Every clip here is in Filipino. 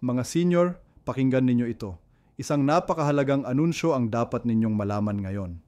Mga senior, pakinggan ninyo ito. Isang napakahalagang anunsyo ang dapat ninyong malaman ngayon.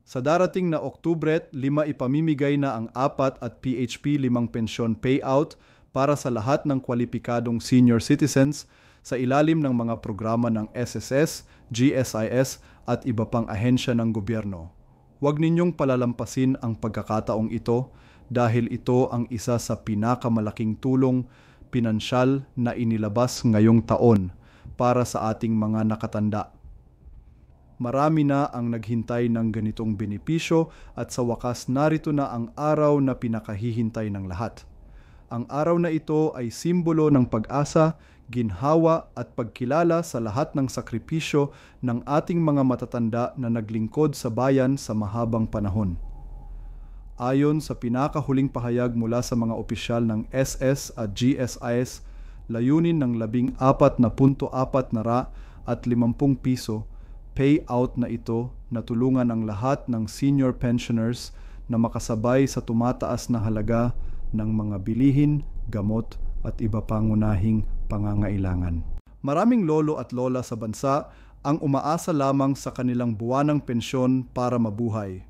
Sa darating na Oktubre, 5 ipamimigay na ang 4 at PHP 5 pensyon payout para sa lahat ng kwalipikadong senior citizens sa ilalim ng mga programa ng SSS, GSIS at iba pang ahensya ng gobyerno. Huwag ninyong palalampasin ang pagkakataong ito dahil ito ang isa sa pinakamalaking tulong pinansyal na inilabas ngayong taon para sa ating mga nakatanda. Marami na ang naghintay ng ganitong benepisyo at sa wakas narito na ang araw na pinakahihintay ng lahat. Ang araw na ito ay simbolo ng pag-asa, ginhawa at pagkilala sa lahat ng sakripisyo ng ating mga matatanda na naglingkod sa bayan sa mahabang panahon. Ayon sa pinakahuling pahayag mula sa mga opisyal ng SS at GSIS, layunin ng 14.4 na ra at 50 piso payout na ito na tulungan ang lahat ng senior pensioners na makasabay sa tumataas na halaga ng mga bilihin, gamot at iba pangunahing pangangailangan. Maraming lolo at lola sa bansa ang umaasa lamang sa kanilang buwanang pensyon para mabuhay.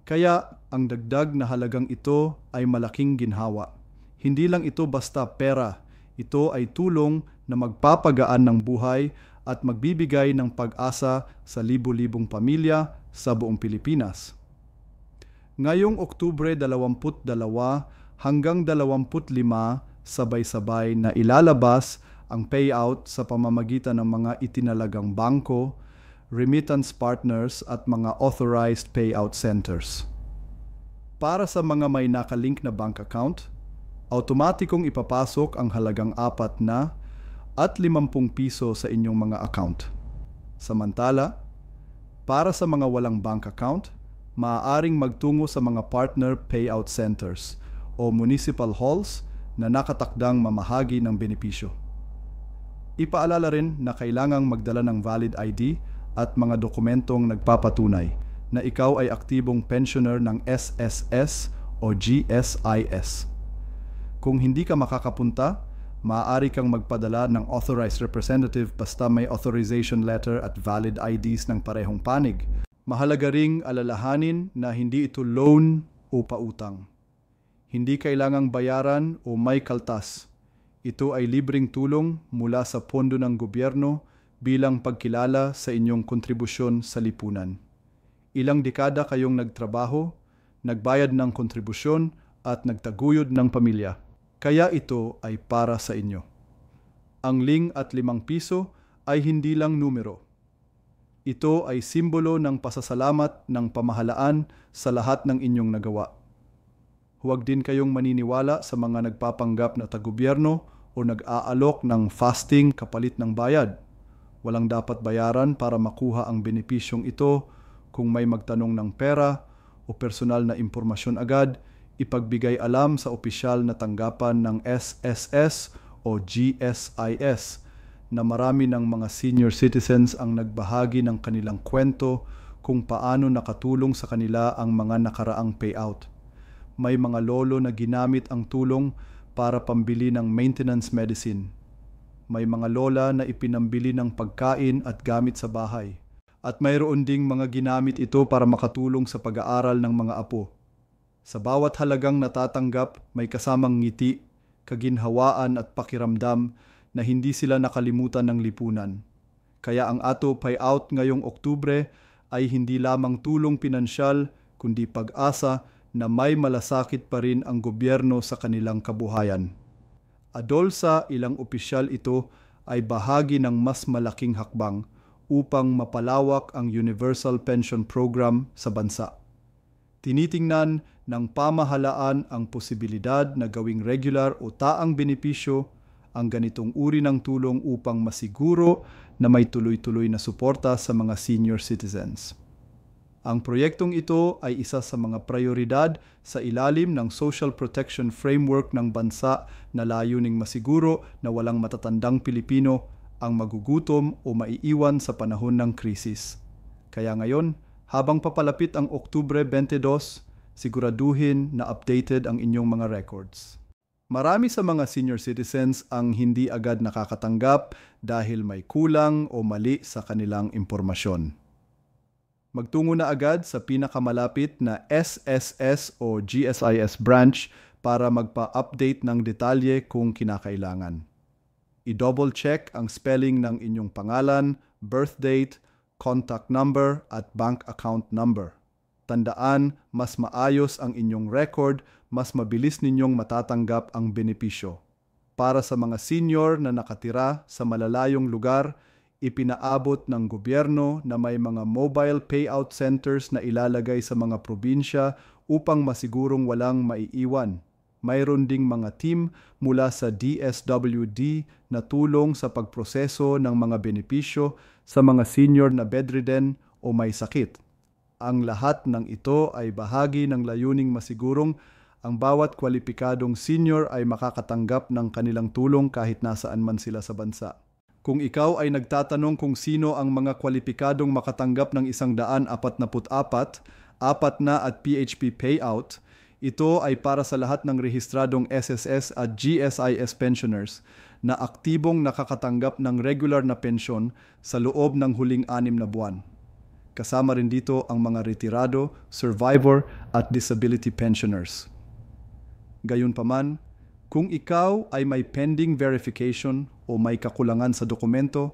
Kaya ang dagdag na halagang ito ay malaking ginhawa. Hindi lang ito basta pera, ito ay tulong na magpapagaan ng buhay at magbibigay ng pag-asa sa libu-libong pamilya sa buong Pilipinas. Ngayong Oktubre 22 hanggang 25, sabay-sabay na ilalabas ang payout sa pamamagitan ng mga itinalagang bangko, remittance partners at mga authorized payout centers. Para sa mga may nakalink na bank account, automatikong ipapasok ang halagang 4 na at 50 piso sa inyong mga account. Samantala, para sa mga walang bank account, maaaring magtungo sa mga partner payout centers o municipal halls na nakatakdang mamahagi ng benepisyo. Ipaalala rin na kailangang magdala ng valid ID at mga dokumentong nagpapatunay na ikaw ay aktibong pensioner ng SSS o GSIS. Kung hindi ka makakapunta, maaari kang magpadala ng authorized representative basta may authorization letter at valid IDs ng parehong panig. Mahalaga ring alalahanin na hindi ito loan o pautang. Hindi kailangang bayaran o may kaltas. Ito ay libreng tulong mula sa pondo ng gobyerno bilang pagkilala sa inyong kontribusyon sa lipunan. Ilang dekada kayong nagtrabaho, nagbayad ng kontribusyon at nagtaguyod ng pamilya. Kaya ito ay para sa inyo. Ang ling at 5 piso ay hindi lang numero. Ito ay simbolo ng pasasalamat ng pamahalaan sa lahat ng inyong nagawa. Huwag din kayong maniniwala sa mga nagpapanggap na tagobyerno o nag-aalok ng fasting kapalit ng bayad. Walang dapat bayaran para makuha ang benepisyong ito. Kung may magtanong ng pera o personal na impormasyon agad, ipagbigay alam sa opisyal na tanggapan ng SSS o GSIS na marami ng mga senior citizens ang nagbahagi ng kanilang kwento kung paano nakatulong sa kanila ang mga nakaraang payout. May mga lolo na ginamit ang tulong para pambili ng maintenance medicine. May mga lola na ipinambili ng pagkain at gamit sa bahay. At mayroon ding mga ginamit ito para makatulong sa pag-aaral ng mga apo. Sa bawat halagang natatanggap, may kasamang ngiti, kaginhawaan at pakiramdam na hindi sila nakalimutan ng lipunan. Kaya ang ato payout ngayong Oktubre ay hindi lamang tulong pinansyal, kundi pag-asa na may malasakit pa rin ang gobyerno sa kanilang kabuhayan. Adol sa ilang opisyal ito ay bahagi ng mas malaking hakbang upang mapalawak ang Universal Pension Program sa bansa. Tinitingnan ng pamahalaan ang posibilidad na gawing regular o taang benepisyo ang ganitong uri ng tulong upang masiguro na may tuloy-tuloy na suporta sa mga senior citizens. Ang proyektong ito ay isa sa mga prioridad sa ilalim ng Social Protection Framework ng bansa na layuning masiguro na walang matatandang Pilipino ang magugutom o maiiwan sa panahon ng krisis. Kaya ngayon, habang papalapit ang Oktubre 22, siguraduhin na updated ang inyong mga records. Marami sa mga senior citizens ang hindi agad nakakatanggap dahil may kulang o mali sa kanilang impormasyon. Magtungo na agad sa pinakamalapit na SSS o GSIS branch para magpa-update ng detalye kung kinakailangan. I-double check ang spelling ng inyong pangalan, birth date, contact number at bank account number. Tandaan, mas maayos ang inyong record, mas mabilis ninyong matatanggap ang benepisyo. Para sa mga senior na nakatira sa malalayong lugar, ipinaabot ng gobyerno na may mga mobile payout centers na ilalagay sa mga probinsya upang masigurong walang maiiwan. Mayroon ding mga team mula sa DSWD na tulong sa pagproseso ng mga benepisyo sa mga senior na bedridden o may sakit. Ang lahat ng ito ay bahagi ng layuning masigurong ang bawat kwalipikadong senior ay makakatanggap ng kanilang tulong kahit nasaan man sila sa bansa. Kung ikaw ay nagtatanong kung sino ang mga kwalipikadong makatanggap ng 144, apat na at PHP payout, ito ay para sa lahat ng rehistradong SSS at GSIS pensioners na aktibong nakakatanggap ng regular na pensyon sa loob ng huling 6 na buwan. Kasama rin dito ang mga retirado, survivor at disability pensioners. Gayunpaman, kung ikaw ay may pending verification o may kakulangan sa dokumento,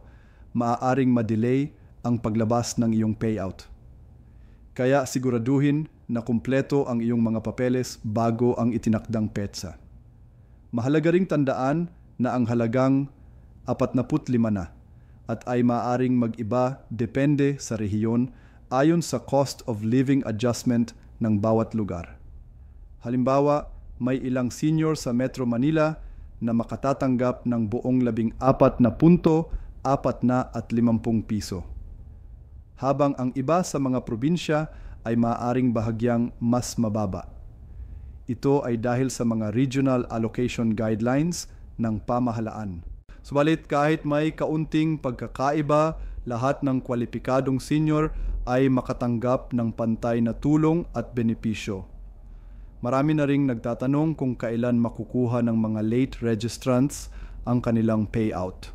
maaaring ma-delay ang paglabas ng iyong payout. Kaya siguraduhin na kumpleto ang iyong mga papeles bago ang itinakdang petsa. Mahalaga ring tandaan na ang halagang 45 na at ay maaaring mag-iba depende sa rehiyon ayon sa cost of living adjustment ng bawat lugar. Halimbawa, may ilang senior sa Metro Manila na makatatanggap ng buong 14.50 piso. Habang ang iba sa mga probinsya ay maaaring bahagyang mas mababa. Ito ay dahil sa mga regional allocation guidelines ng pamahalaan. Subalit kahit may kaunting pagkakaiba, lahat ng kwalipikadong senior ay makatanggap ng pantay na tulong at benepisyo. Marami na ring nagtatanong kung kailan makukuha ng mga late registrants ang kanilang payout.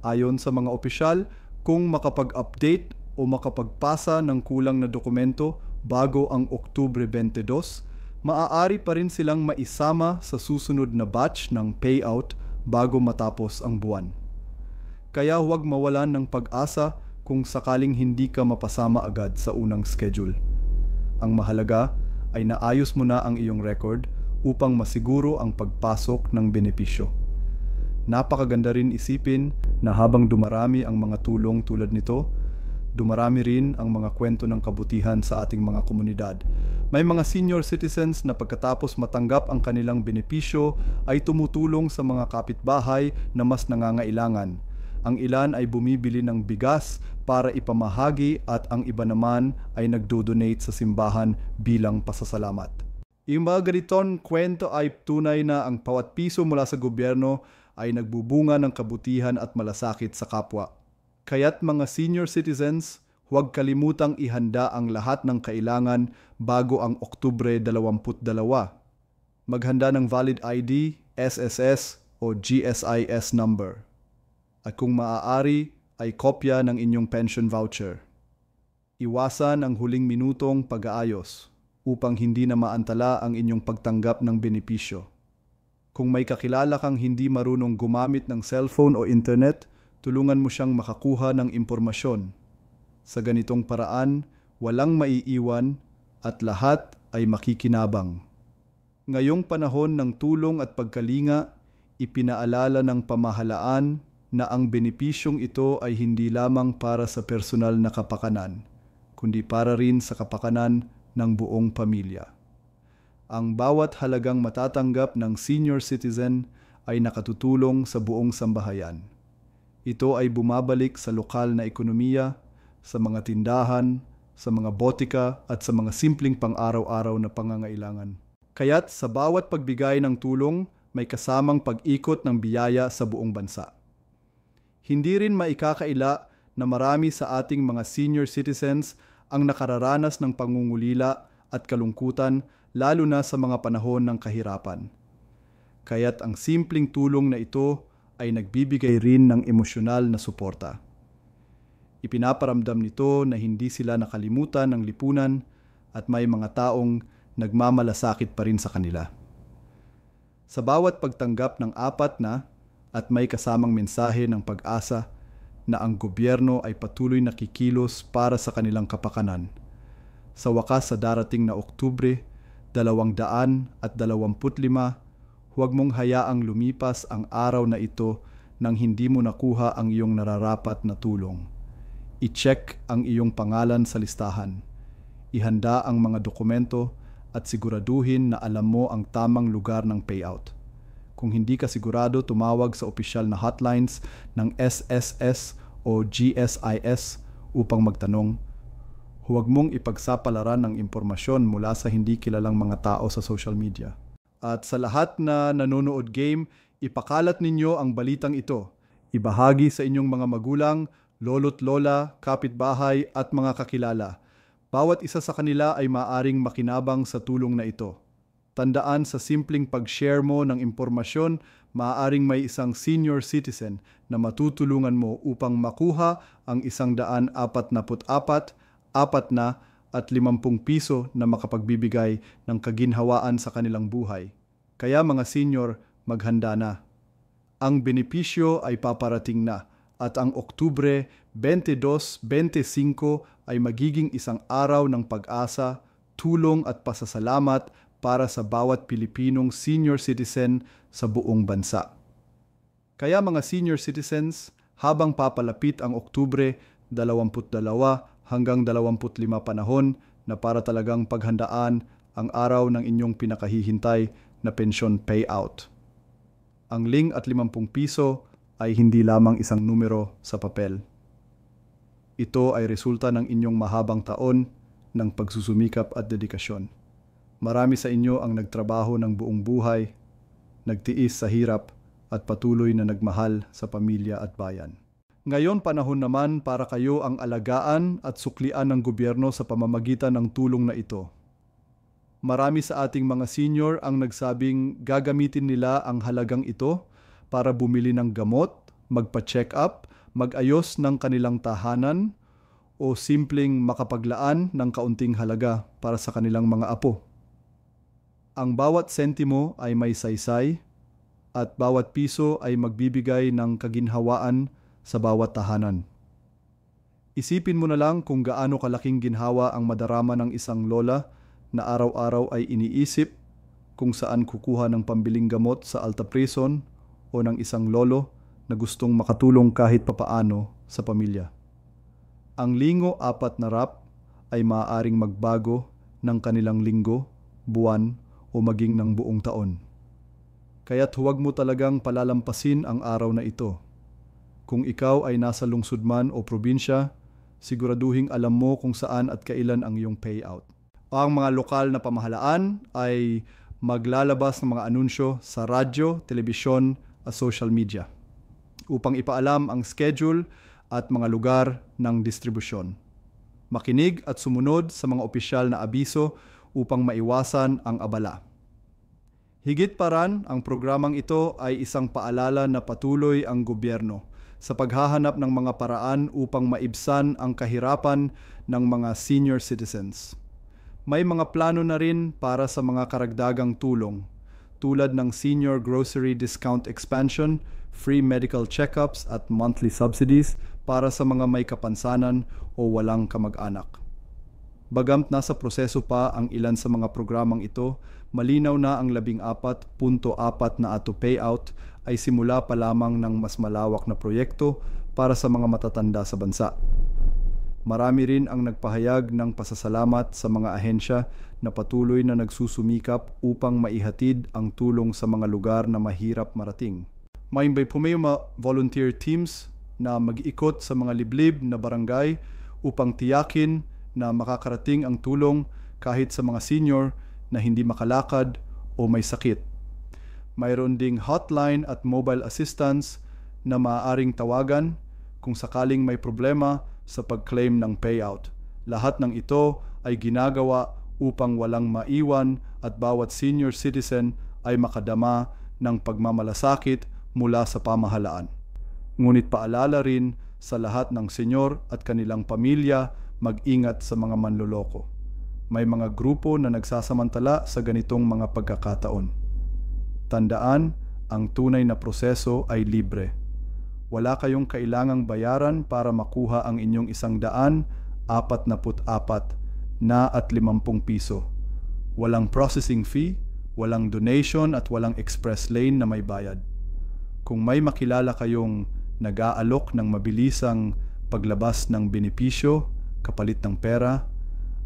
Ayon sa mga opisyal, kung makapag-update o makapagpasa ng kulang na dokumento bago ang Oktubre 22, maaari pa rin silang maisama sa susunod na batch ng payout bago matapos ang buwan. Kaya huwag mawalan ng pag-asa kung sakaling hindi ka mapasama agad sa unang schedule. Ang mahalaga ay naayos mo na ang iyong record upang masiguro ang pagpasok ng benepisyo. Napakaganda rin isipin na habang dumarami ang mga tulong tulad nito, dumarami rin ang mga kwento ng kabutihan sa ating mga komunidad. May mga senior citizens na pagkatapos matanggap ang kanilang benepisyo ay tumutulong sa mga kapitbahay na mas nangangailangan. Ang ilan ay bumibili ng bigas para ipamahagi at ang iba naman ay nagdo-donate sa simbahan bilang pasasalamat. Yung mga ganitong kwento ay tunay na ang bawat piso mula sa gobyerno ay nagbubunga ng kabutihan at malasakit sa kapwa. Kaya't mga senior citizens, huwag kalimutang ihanda ang lahat ng kailangan bago ang Oktubre 22. Maghanda ng valid ID, SSS o GSIS number. At kung maaari, ay kopya ng inyong pension voucher. Iwasan ang huling minutong pag-aayos upang hindi na maantala ang inyong pagtanggap ng benepisyo. Kung may kakilala kang hindi marunong gumamit ng cellphone o internet, tulungan mo siyang makakuha ng impormasyon. Sa ganitong paraan, walang maiiwan at lahat ay makikinabang. Ngayong panahon ng tulong at pagkalinga, ipinaalala ng pamahalaan na ang benepisyong ito ay hindi lamang para sa personal na kapakanan, kundi para rin sa kapakanan ng buong pamilya. Ang bawat halagang matatanggap ng senior citizen ay nakatutulong sa buong sambahayan. Ito ay bumabalik sa lokal na ekonomiya, sa mga tindahan, sa mga botika at sa mga simpleng pang-araw-araw na pangangailangan. Kaya't sa bawat pagbigay ng tulong, may kasamang pag-ikot ng biyaya sa buong bansa. Hindi rin maikakaila na marami sa ating mga senior citizens ang nakararanas ng pangungulila at kalungkutan lalo na sa mga panahon ng kahirapan. kaya't ang simpleng tulong na ito ay nagbibigay rin ng emosyonal na suporta. Ipinaparamdam nito na hindi sila nakalimutan ng lipunan at may mga taong nagmamalasakit pa rin sa kanila. Sa bawat pagtanggap ng 4 na at may kasamang mensahe ng pag-asa na ang gobyerno ay patuloy na kikilos para sa kanilang kapakanan. Sa wakas sa darating na Oktubre 2025, huwag mong hayaang lumipas ang araw na ito nang hindi mo nakuha ang iyong nararapat na tulong. I-check ang iyong pangalan sa listahan. Ihanda ang mga dokumento at siguraduhin na alam mo ang tamang lugar ng payout. Kung hindi ka sigurado, tumawag sa opisyal na hotlines ng SSS o GSIS upang magtanong. Huwag mong ipagsapalaran ng impormasyon mula sa hindi kilalang mga tao sa social media. At sa lahat na nanonood game, ipakalat ninyo ang balitang ito. Ibahagi sa inyong mga magulang, lolo't lola, kapitbahay at mga kakilala. Bawat isa sa kanila ay maaring makinabang sa tulong na ito. Tandaan sa simpleng pag-share mo ng impormasyon, maaaring may isang senior citizen na matutulungan mo upang makuha ang 144, 4 na at 50 piso na makapagbibigay ng kaginhawaan sa kanilang buhay. Kaya mga senior, maghanda na. Ang benepisyo ay paparating na at ang Oktubre 22-25 ay magiging isang araw ng pag-asa, tulong at pasasalamat para sa bawat Pilipinong senior citizen sa buong bansa. Kaya mga senior citizens, habang papalapit ang Oktubre 22 hanggang 25 panahon na para talagang paghandaan ang araw ng inyong pinakahihintay na pensyon payout. Ang ling at 50 piso ay hindi lamang isang numero sa papel. Ito ay resulta ng inyong mahabang taon ng pagsusumikap at dedikasyon. Marami sa inyo ang nagtrabaho ng buong buhay, nagtiis sa hirap at patuloy na nagmahal sa pamilya at bayan. Ngayon panahon naman para kayo ang alagaan at suklian ng gobyerno sa pamamagitan ng tulong na ito. Marami sa ating mga senior ang nagsabing gagamitin nila ang halagang ito para bumili ng gamot, magpa-check up, mag-ayos ng kanilang tahanan o simpleng makapaglaan ng kaunting halaga para sa kanilang mga apo. Ang bawat sentimo ay may saysay at bawat piso ay magbibigay ng kaginhawaan sa bawat tahanan. Isipin mo na lang kung gaano kalaking ginhawa ang madarama ng isang lola na araw-araw ay iniisip kung saan kukuha ng pambiling gamot sa Alta Prison o ng isang lolo na gustong makatulong kahit papaano sa pamilya. Ang lingo 4 na rap ay maaaring magbago ng kanilang linggo, buwan o maging ng buong taon. Kaya't huwag mo talagang palalampasin ang araw na ito. Kung ikaw ay nasa lungsod man o probinsya, siguraduhing alam mo kung saan at kailan ang iyong payout. Ang mga lokal na pamahalaan ay maglalabas ng mga anunsyo sa radyo, telebisyon at social media upang ipaalam ang schedule at mga lugar ng distribusyon. Makinig at sumunod sa mga opisyal na abiso upang maiwasan ang abala. Higit pa ran, ang programang ito ay isang paalala na patuloy ang gobyerno sa paghahanap ng mga paraan upang maibsan ang kahirapan ng mga senior citizens. May mga plano na rin para sa mga karagdagang tulong tulad ng senior grocery discount expansion, free medical checkups at monthly subsidies para sa mga may kapansanan o walang kamag-anak. Bagamt nasa proseso pa ang ilan sa mga programang ito, malinaw na ang 14.4 na ato payout ay simula pa lamang ng mas malawak na proyekto para sa mga matatanda sa bansa. Marami rin ang nagpahayag ng pasasalamat sa mga ahensya na patuloy na nagsusumikap upang maihatid ang tulong sa mga lugar na mahirap marating. May mga volunteer teams na mag-ikot sa mga liblib na barangay upang tiyakin na makakarating ang tulong kahit sa mga senior na hindi makalakad o may sakit. Mayroon ding hotline at mobile assistance na maaaring tawagan kung sakaling may problema sa pag-claim ng payout. Lahat ng ito ay ginagawa upang walang maiwan at bawat senior citizen ay makadama ng pagmamalasakit mula sa pamahalaan. Ngunit paalala rin sa lahat ng senyor at kanilang pamilya, mag-ingat sa mga manloloko. May mga grupo na nagsasamantala sa ganitong mga pagkakataon. Tandaan, ang tunay na proseso ay libre. Wala kayong kailangang bayaran para makuha ang inyong 144 na at 50 piso. Walang processing fee, walang donation at walang express lane na may bayad. Kung may makilala kayong nag-aalok ng mabilisang paglabas ng benepisyo, kapalit ng pera,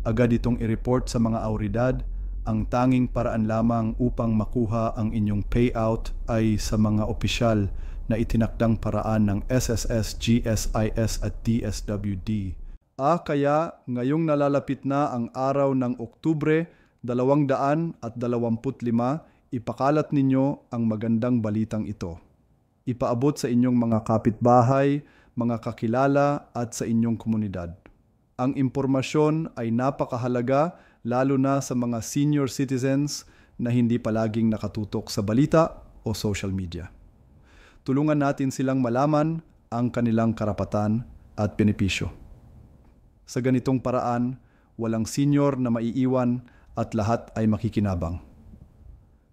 agad itong i-report sa mga awtoridad. Ang tanging paraan lamang upang makuha ang inyong payout ay sa mga opisyal na itinakdang paraan ng SSS, GSIS at DSWD. Kaya ngayong nalalapit na ang araw ng Oktubre 2025, ipakalat ninyo ang magandang balitang ito. Ipaabot sa inyong mga kapitbahay, mga kakilala at sa inyong komunidad. Ang impormasyon ay napakahalaga lalo na sa mga senior citizens na hindi palaging nakatutok sa balita o social media. Tulungan natin silang malaman ang kanilang karapatan at benepisyo. Sa ganitong paraan, walang senior na maiiwan at lahat ay makikinabang.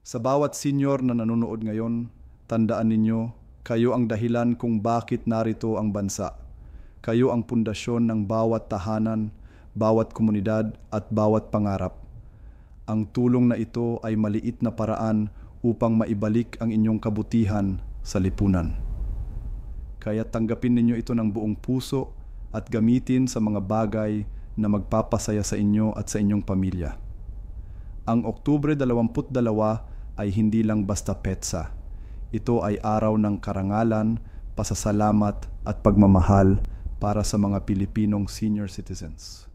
Sa bawat senior na nanonood ngayon, tandaan ninyo, kayo ang dahilan kung bakit narito ang bansa. Kayo ang pundasyon ng bawat tahanan, bawat komunidad at bawat pangarap. Ang tulong na ito ay maliit na paraan upang maibalik ang inyong kabutihan sa lipunan. Kaya tanggapin ninyo ito ng buong puso at gamitin sa mga bagay na magpapasaya sa inyo at sa inyong pamilya. Ang Oktubre 22 ay hindi lang basta petsa. Ito ay araw ng karangalan, pasasalamat at pagmamahal para sa mga Pilipinong senior citizens.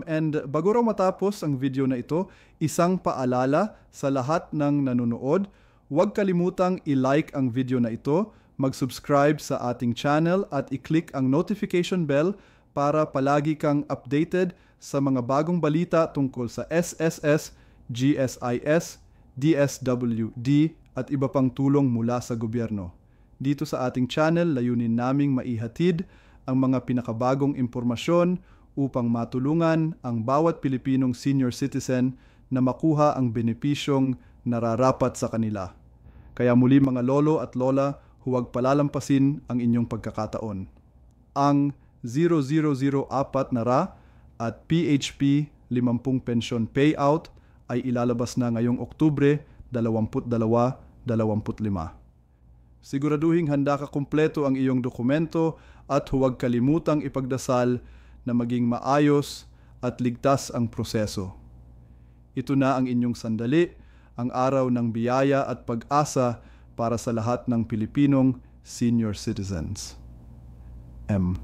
And bago raw matapos ang video na ito, isang paalala sa lahat ng nanonood, huwag kalimutang i-like ang video na ito, mag-subscribe sa ating channel at i-click ang notification bell para palagi kang updated sa mga bagong balita tungkol sa SSS, GSIS, DSWD at iba pang tulong mula sa gobyerno. Dito sa ating channel, layunin naming maihatid ang mga pinakabagong impormasyon upang matulungan ang bawat Pilipinong senior citizen na makuha ang benepisyong nararapat sa kanila. Kaya muli mga lolo at lola, huwag palalampasin ang inyong pagkakataon. Ang 0004 na RA at PHP 50 pension payout ay ilalabas na ngayong Oktubre 22-25. Siguraduhing handa ka kumpleto ang iyong dokumento at huwag kalimutang ipagdasal na maging maayos at ligtas ang proseso. Ito na ang inyong sandali, ang araw ng biyaya at pag-asa para sa lahat ng Pilipinong senior citizens. M.